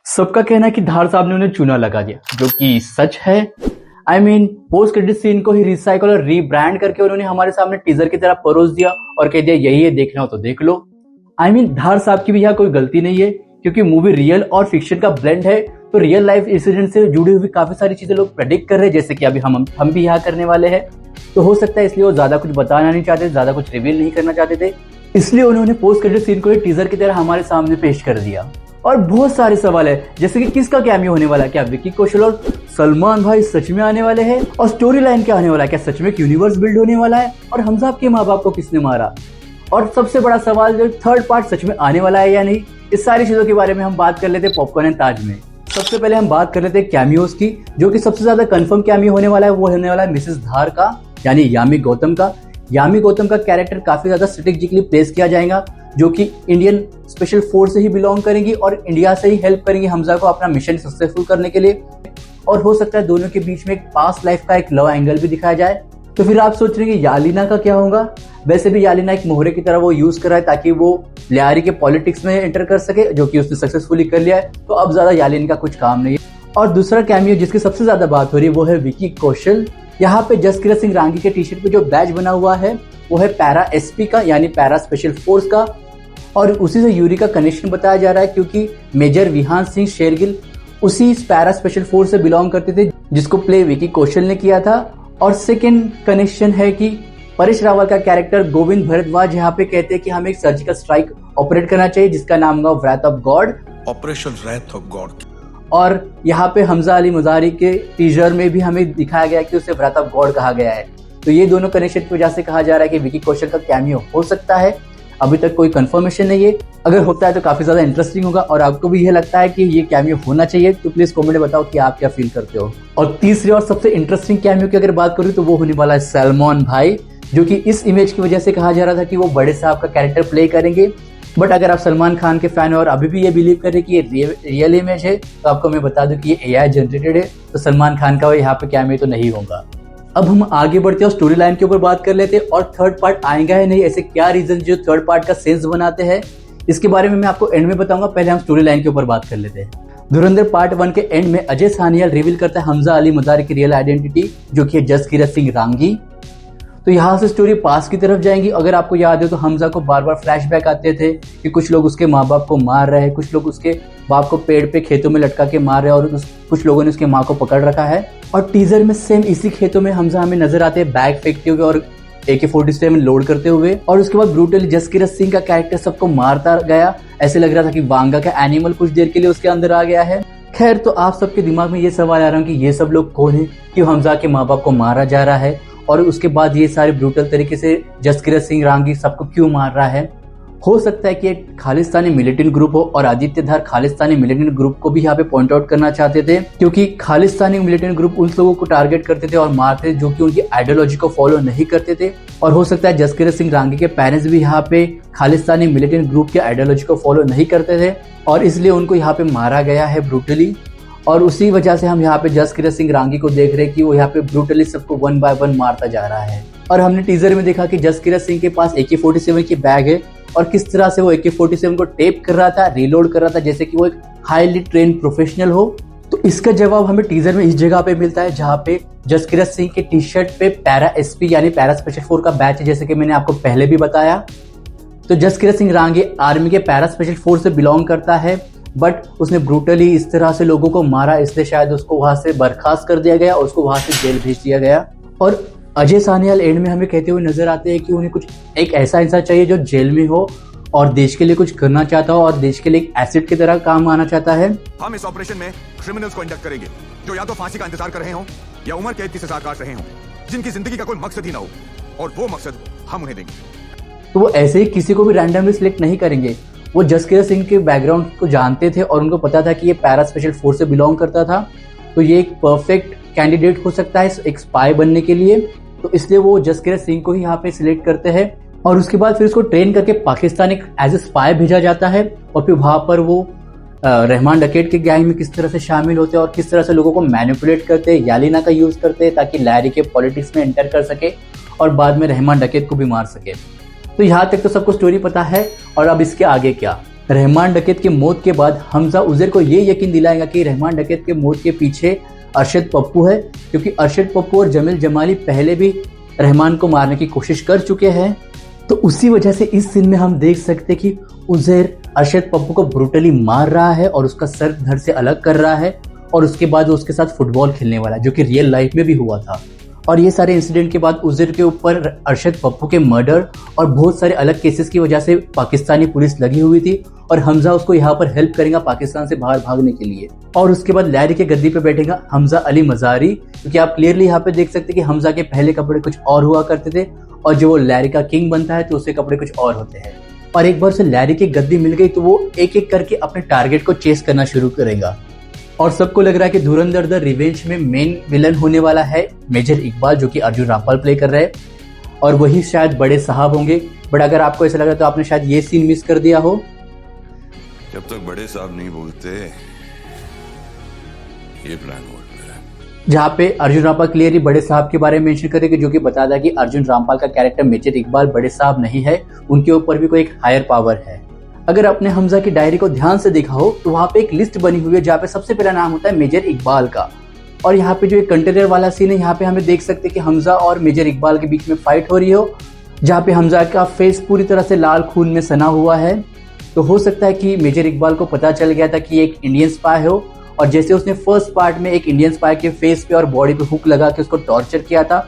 सबका कहना है कि धार साहब ने उन्हें चूना लगा दिया, जो कि सच है। पोस्ट क्रेडिट सीन को ही रिसाइकल और रीब्रांड करके उन्होंने हमारे सामने टीजर की तरह परोस दिया और कह दिया यही है, देखना हो तो देख लो। धार साहब की भी यहाँ कोई गलती नहीं है, क्योंकि मूवी रियल और फिक्शन का ब्लेंड है। तो रियल लाइफ इंसिडेंट से जुड़ी हुई काफी सारी चीजें लोग प्रेडिक्ट कर रहे हैं, जैसे कि अभी हम भी यहाँ करने वाले हैं। तो हो सकता है इसलिए वो ज्यादा कुछ बताना नहीं चाहते, ज्यादा कुछ रिवील नहीं करना चाहते थे, इसलिए उन्होंने पोस्ट क्रेडिट सीन को टीजर की तरह हमारे सामने पेश कर दिया। और बहुत सारे सवाल है, जैसे कि किसका कैमियो होने वाला है, क्या विकी कौशल और सलमान भाई सच में आने वाले हैं, और स्टोरी लाइन क्या होने वाला है, क्या सच में यूनिवर्स बिल्ड होने वाला है, और हमजा के माँ बाप को किसने मारा, और सबसे बड़ा सवाल जो थर्ड पार्ट सच में आने वाला है या नहीं। इस सारी चीजों के बारे में हम बात कर लेते हैं पॉपकॉर्न एंड ताज में। सबसे पहले हम बात कर लेते हैं कैमियोज की, जो कि सबसे ज्यादा कंफर्म कैमियो होने वाला है वो होने वाला है मिसेस धार का, यानी यामी गौतम का। यामी गौतम का कैरेक्टर काफी ज्यादा स्ट्रेटेजिकली प्लेस किया जाएगा, जो कि इंडियन स्पेशल फोर्स से ही बिलोंग करेंगी और इंडिया से ही हेल्प करेंगी हमजा को अपना मिशन सक्सेसफुल करने के लिए। और हो सकता है दोनों के बीच में एक पास्ट लाइफ का एक लव एंगल भी दिखाया जाए। तो फिर आप सोच रहे हैं कि यालिना का क्या होगा। वैसे भी यालिना एक मोहरे की तरह वो यूज कर रहा है ताकि वो लियारी के पॉलिटिक्स में एंटर कर सके, जो कि उसने सक्सेसफुली कर लिया है। तो अब ज्यादा यालिन का कुछ काम नहीं है। और दूसरा कैमियो जिसकी सबसे ज्यादा बात हो रही है वो है विकी कौशल। यहाँ पे जसकीरत सिंह रांगी के टी शर्ट पे जो बैज बना हुआ है वो है पैरा एसपी का, यानी पैरा स्पेशल फोर्स का। और उसी से यूरी का कनेक्शन बताया जा रहा है, क्योंकि मेजर विहान सिंह शेरगिल उसी पैरा स्पेशल फोर्स से बिलोंग करते थे जिसको प्ले विकी कौशल ने किया था। और सेकेंड कनेक्शन है कि परेश रावल का कैरेक्टर गोविंद भरद्वाज यहाँ पे कहते हैं कि हमें एक सर्जिकल स्ट्राइक ऑपरेट करना चाहिए जिसका नाम होगा wrath of God, operation wrath of God. और यहाँ पे हमजा अली मुजारी के टीजर में भी हमें दिखाया गया कि उसे व्रैथ ऑफ गॉड कहा गया है। तो ये दोनों कनेक्शन की वजह से कहा जा रहा है कि विकी कौशल का कैमियो हो सकता है। अभी तक कोई कंफर्मेशन नहीं है, अगर होता है तो काफी ज्यादा इंटरेस्टिंग होगा। और आपको भी ये लगता है कि ये कैमियो होना चाहिए तो प्लीज कमेंट में बताओ कि आप क्या फील करते हो। और तीसरी और सबसे इंटरेस्टिंग कैमियो की अगर बात करूँ तो वो होने वाला है सलमान भाई, जो कि इस इमेज की वजह से कहा जा रहा था कि वो बड़े साहब का कैरेक्टर प्ले करेंगे। बट अगर आप सलमान खान के फैन हो और अभी भी ये बिलीव कर रहे कि ये रियल इमेज है, तो आपको मैं बता दूं कि ये AI जनरेटेड है, तो सलमान खान का यहाँ पे कैमियो तो नहीं होगा। अब हम आगे बढ़ते हैं, स्टोरी लाइन के ऊपर बात कर लेते हैं। और थर्ड पार्ट आएगा या नहीं, ऐसे क्या रीजन जो थर्ड पार्ट का सेंस बनाते हैं, इसके बारे में मैं आपको एंड में बताऊंगा। पहले हम स्टोरी लाइन के ऊपर बात कर लेते हैं। धुरंधर पार्ट 1 के एंड में अजय सानियाल रिवील करता है हमजा अली मुजारी की रियल आइडेंटिटी, जो कि है जसकीरत सिंह रांगी। तो यहाँ से स्टोरी पास की तरफ जाएंगी। अगर आपको याद हो तो हमजा को बार बार फ्लैशबैक आते थे कि कुछ लोग उसके माँ बाप को मार रहे हैं, कुछ लोग उसके बाप को पेड़ पे खेतों में लटका के मार रहे हैं, और कुछ लोगों ने उसके माँ को पकड़ रखा है। और टीजर में सेम इसी खेतों में हमजा हमें नजर आते हैं बैग फेंकते हुए और AK-47 लोड करते हुए। और उसके बाद ब्रूटली जसकीरत सिंह का कैरेक्टर सबको मारता गया, ऐसे लग रहा था कि वांगा का एनिमल कुछ देर के लिए उसके अंदर आ गया है। खैर, तो आप सबके दिमाग में ये सवाल आ रहा है कि ये सब लोग कौन है, क्यों हमजा के माँ बाप को मारा जा रहा है, और उसके बाद ये सारे ब्रूटल तरीके से जसकीरत सिंह रांगी सबको क्यों मार रहा है। हो सकता है कि एक खालिस्तानी मिलिटेंट ग्रुप हो, और आदित्य धार खालिस्तानी मिलिटेंट ग्रुप को भी यहाँ पे पॉइंट आउट करना चाहते थे, क्योंकि खालिस्तानी मिलिटेंट ग्रुप उन लोगों को टारगेट करते थे और मारते जो कि उनकी आइडियोलॉजी को फॉलो नहीं करते थे। और हो सकता है जसकीरत सिंह रांगी के पेरेंट्स भी यहाँ पे खालिस्तानी मिलिटेंट ग्रुप के आइडियोलॉजी को फॉलो नहीं करते थे, और इसलिए उनको यहाँ पे मारा गया है ब्रूटली। और उसी वजह से हम यहाँ पे जसकीरत सिंह रांगी को देख रहे हैं कि वो यहाँ पे ब्रूटली सबको 1 बाय 1 मारता जा रहा है। और हमने टीजर में देखा कि जसकीरत सिंह के पास AK-47 की बैग है, और किस तरह से वो AK-47 को टेप कर रहा था, रीलोड कर रहा था, जैसे कि वो एक हाईली ट्रेन प्रोफेशनल हो। तो इसका जवाब हमें टीजर में इस जगह पे मिलता है जहाँ पे जसकीरत सिंह के टी शर्ट पे पैरा SP यानी पैरा स्पेशल फोर्स का बैच है, जैसे कि मैंने आपको पहले भी बताया। तो जसकीरत सिंह रांगी आर्मी के पैरा स्पेशल फोर्स से बिलोंग करता है, बट उसने ब्रूटली इस तरह से लोगों को मारा, इसलिए शायद उसको वहां से बर्खास्त कर दिया गया और उसको वहां से जेल भेज दिया गया। और अजय सानियाल एंड में हमें कहते हुए नजर आते हैं कि उन्हें कुछ एक ऐसा इंसान चाहिए जो जेल में हो और देश के लिए कुछ करना चाहता हो और देश के लिए एक एसिड की तरह काम आना चाहता है। हम इस ऑपरेशन में क्रिमिनल्स को इंडक्ट करेंगे जो या तो फांसी का इंतजार कर रहे हों या उम्र कैद की सजा काट रहे हों, जिनकी जिंदगी का कोई मकसद ही ना हो, और वो मकसद हम उन्हें देंगे। तो वो ऐसे ही किसी को भी रैंडमली सिलेक्ट नहीं करेंगे। वो जसकीरत सिंह के बैकग्राउंड को जानते थे और उनको पता था कि ये पैरा स्पेशल फोर्स से बिलोंग करता था, तो ये एक परफेक्ट कैंडिडेट हो सकता है एक स्पाई बनने के लिए। तो इसलिए वो जसकीरत सिंह को ही यहाँ पे सिलेक्ट करते हैं, और उसके बाद फिर उसको ट्रेन करके पाकिस्तान एक एज ए स्पाई भेजा जाता है। और फिर वहां पर वो रहमान डकैत के गैंग में किस तरह से शामिल होते हैं और किस तरह से लोगों को मैनिपुलेट करते हैं, यालिना का यूज करते हैं ताकि लारी के पॉलिटिक्स में एंटर कर सके और बाद में रहमान डकैत को भी मार सके। तो यहाँ तक तो सबको स्टोरी पता है, और अब इसके आगे क्या। रहमान डकैत की मौत के बाद हमजा उजैर को ये यकीन दिलाएगा कि रहमान डकैत के मौत के पीछे अरशद पप्पू है, क्योंकि अरशद पप्पू और जमील जमाली पहले भी रहमान को मारने की कोशिश कर चुके हैं। तो उसी वजह से इस सीन में हम देख सकते कि उजैर अरशद पप्पू को ब्रूटली मार रहा है और उसका सर धड़ से अलग कर रहा है, और उसके बाद वो उसके साथ फुटबॉल खेलने वाला है, जो कि रियल लाइफ में भी हुआ था। और ये सारे इंसिडेंट के बाद उजैर के ऊपर अरशद पप्पू के मर्डर और बहुत सारे अलग केसेस की वजह से पाकिस्तानी पुलिस लगी हुई थी, और हमजा उसको यहाँ पर हेल्प करेगा पाकिस्तान से बाहर भागने के लिए। और उसके बाद लैरी के गद्दी पे बैठेगा हमजा अली मजारी, क्योंकि आप क्लियरली यहाँ पे देख सकते कि हमजा के पहले कपड़े कुछ और हुआ करते थे, और जो वो लैरी का किंग बनता है तो उसके कपड़े कुछ और होते हैं। और एक बार उसे लैरी की गद्दी मिल गई तो वो एक एक करके अपने टारगेट को चेस करना शुरू करेगा। और सबको लग रहा है कि धुरंधर द रिवेंज में मेन विलन होने वाला है मेजर इकबाल, जो कि अर्जुन रामपाल प्ले कर रहे हैं, और वही शायद बड़े साहब होंगे। बट अगर आपको ऐसा लग रहा है तो आपने शायद ये सीन मिस कर दिया हो। जब तक बड़े साहब नहीं बोलते ये प्लान हो, जहाँ पे अर्जुन रामपाल क्लियरली बड़े साहब के बारे में मेंशन करेंगे, जो कि बता था कि अर्जुन रामपाल का कैरेक्टर मेजर इकबाल बड़े साहब नहीं है, उनके ऊपर भी कोई एक हायर पावर है। अगर आपने हमजा की डायरी को ध्यान से देखा हो तो वहाँ पे एक लिस्ट बनी हुई है जहाँ पे सबसे पहला नाम होता है मेजर इकबाल का। और यहाँ पे जो एक कंटेनर वाला सीन है, यहाँ पे हमें देख सकते हैं कि हमजा और मेजर इकबाल के बीच में फाइट हो रही हो, जहाँ पे हमजा का फेस पूरी तरह से लाल खून में सना हुआ है। तो हो सकता है कि मेजर इकबाल को पता चल गया था कि एक इंडियन स्पाई हो, और जैसे उसने फर्स्ट पार्ट में एक इंडियन स्पाई के फेस पे और बॉडी पे हुक लगा के उसको टॉर्चर किया था,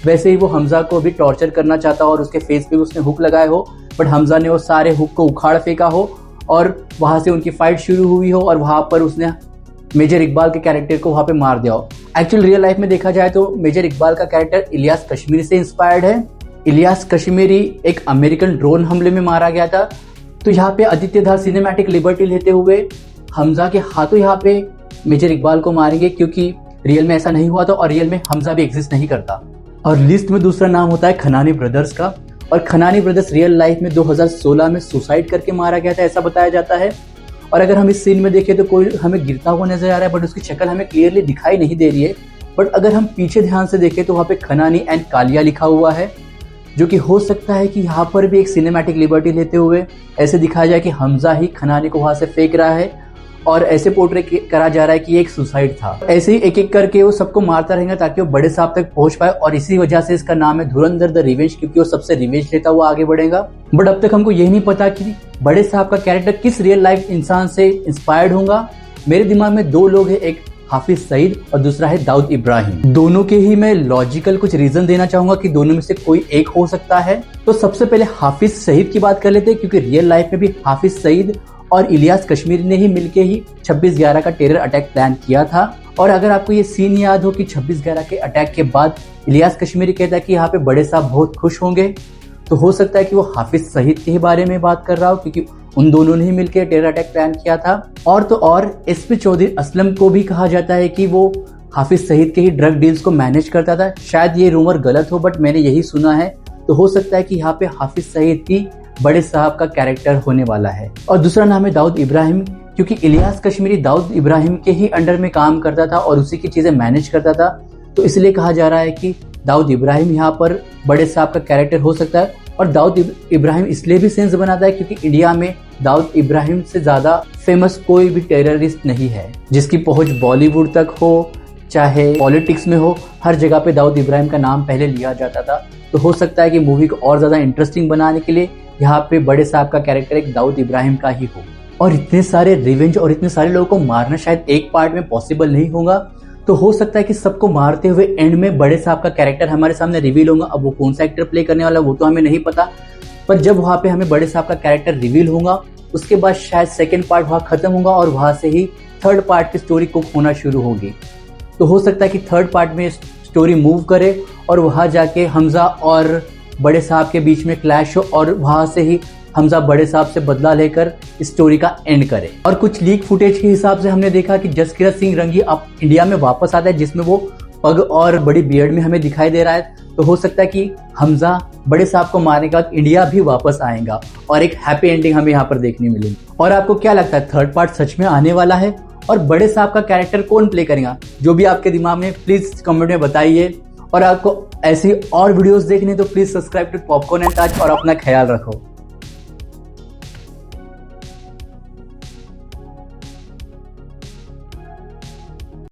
वैसे ही वो हमजा को भी टॉर्चर करना चाहता और उसके फेस पे उसने हुक लगाए हो, बट हमजा ने वो सारे हुक को उखाड़ फेंका हो और वहां से उनकी फाइट शुरू हुई हो, और वहां पर उसने मेजर इकबाल के कैरेक्टर को वहां पे मार दिया हो। एक्चुअल रियल लाइफ में देखा जाए तो मेजर इकबाल का कैरेक्टर इलियास कश्मीरी से इंस्पायर्ड है। इलियास कश्मीरी एक अमेरिकन ड्रोन हमले में मारा गया था। तो यहाँ पे आदित्य धार सिनेमैटिक लिबर्टी लेते हुए हमजा के हाथों यहाँ पे मेजर इकबाल को मारेंगे, क्योंकि रियल में ऐसा नहीं हुआ था और रियल में हमजा भी एग्जिस्ट नहीं करता। और लिस्ट में दूसरा नाम होता है खनानी ब्रदर्स का, और खनानी ब्रदर्स रियल लाइफ में 2016 में सुसाइड करके मारा गया था, ऐसा बताया जाता है। और अगर हम इस सीन में देखें तो कोई हमें गिरता हुआ नजर आ रहा है, बट उसकी शक्ल हमें क्लियरली दिखाई नहीं दे रही है। बट अगर हम पीछे ध्यान से देखें तो वहाँ पे खनानी एंड कालिया लिखा हुआ है, जो कि हो सकता है कि यहाँ पर भी एक सिनेमैटिक लिबर्टी लेते हुए ऐसे दिखाया जाए कि हमजा ही खनानी को वहां से फेंक रहा है, और ऐसे पोर्ट्रेट करा जा रहा है कि ये एक सुसाइड था। ऐसे ही एक एक करके वो सबको मारता रहेगा ताकि वो बड़े साहब तक पहुंच पाए, और इसी वजह से इसका नाम है धुरंधर द रिवेंज, क्योंकि वो सबसे रिवेंज लेता हुआ आगे बढ़ेगा। बट अब तक हमको यही नहीं पता कि बड़े साहब का कैरेक्टर किस रियल लाइफ इंसान से इंस्पायर्ड होगा। मेरे दिमाग में दो लोग हैं, एक हाफिज सईद और दूसरा है दाऊद इब्राहिम। दोनों के ही मैं लॉजिकल कुछ रीजन देना चाहूंगा कि दोनों में से कोई एक हो सकता है। तो सबसे पहले हाफिज सईद की बात कर लेते हैं, क्योंकि रियल लाइफ में भी हाफिज सईद और इलियास कश्मीरी ने ही मिलके ही 26/11 का टेरर अटैक प्लान किया था। और अगर आपको ये सीन याद हो कि 26/11 के अटैक के बाद इलियास कश्मीरी कहता है कि यहाँ पे बड़े साहब बहुत खुश होंगे, तो हो सकता है कि वो हाफिज सईद के ही बारे में बात कर रहा हो, क्योंकि उन दोनों ने ही मिलकर टेरर अटैक प्लान किया था। और तो और एसपी चौधरी असलम को भी कहा जाता है कि वो हाफिज सईद के ही ड्रग डील्स को मैनेज करता था। शायद ये रूमर गलत हो, बट मैंने यही सुना है। तो हो सकता है कि यहाँ पे हाफिज सईद ही बड़े साहब का कैरेक्टर होने वाला है। और दूसरा नाम है दाऊद इब्राहिम, क्योंकि इलियास कश्मीरी दाऊद इब्राहिम के ही अंडर में काम करता था और उसी की चीजें मैनेज करता था, तो इसलिए कहा जा रहा है कि दाऊद इब्राहिम यहाँ पर बड़े साहब का कैरेक्टर हो सकता है। और दाऊद इब्राहिम इसलिए भी सेंस बनाता है क्योंकि इंडिया में दाऊद इब्राहिम से ज्यादा फेमस कोई भी टेररिस्ट नहीं है, जिसकी पहुंच बॉलीवुड तक हो चाहे पॉलिटिक्स में हो, हर जगह पे दाऊद इब्राहिम का नाम पहले लिया जाता था। तो हो सकता है कि मूवी को और ज्यादा इंटरेस्टिंग बनाने के लिए यहाँ पे बड़े साहब का कैरेक्टर एक दाऊद इब्राहिम का ही हो। और इतने सारे रिवेंज और इतने सारे लोगों को मारना शायद एक पार्ट में पॉसिबल नहीं होगा, तो हो सकता है कि सबको मारते हुए एंड में बड़े साहब का कैरेक्टर हमारे सामने रिवील होगा। अब वो कौन सा एक्टर प्ले करने वाला वो तो हमें नहीं पता, पर जब वहां पे हमें बड़े साहब का कैरेक्टर रिवील होगा उसके बाद शायद सेकेंड पार्ट वहां खत्म होगा और वहां से ही थर्ड पार्ट की स्टोरी कुक होना शुरू होगी। तो हो सकता है कि थर्ड पार्ट में स्टोरी मूव करे और वहां जाके हमजा और बड़े साहब के बीच में क्लैश हो और वहां से ही हमजा बड़े साहब से बदला लेकर स्टोरी का एंड करे। और कुछ लीक फुटेज के हिसाब से हमने देखा कि जसकीरत सिंह रंगी अब इंडिया में वापस आता है, जिसमें वो पग और बड़ी बियर्ड में हमें दिखाई दे रहा है। तो हो सकता है कि हमजा बड़े साहब को मारने के बाद इंडिया भी वापस आएगा और एक हैप्पी एंडिंग हमें यहाँ पर देखने मिलेगी। और आपको क्या लगता है, थर्ड पार्ट सच में आने वाला है और बड़े साहब का कैरेक्टर कौन प्ले करेगा? जो भी आपके दिमाग में प्लीज कमेंट में बताइए। और आपको ऐसी और वीडियोस देखने तो please subscribe to popcorn and touch और अपना ख्याल रखो।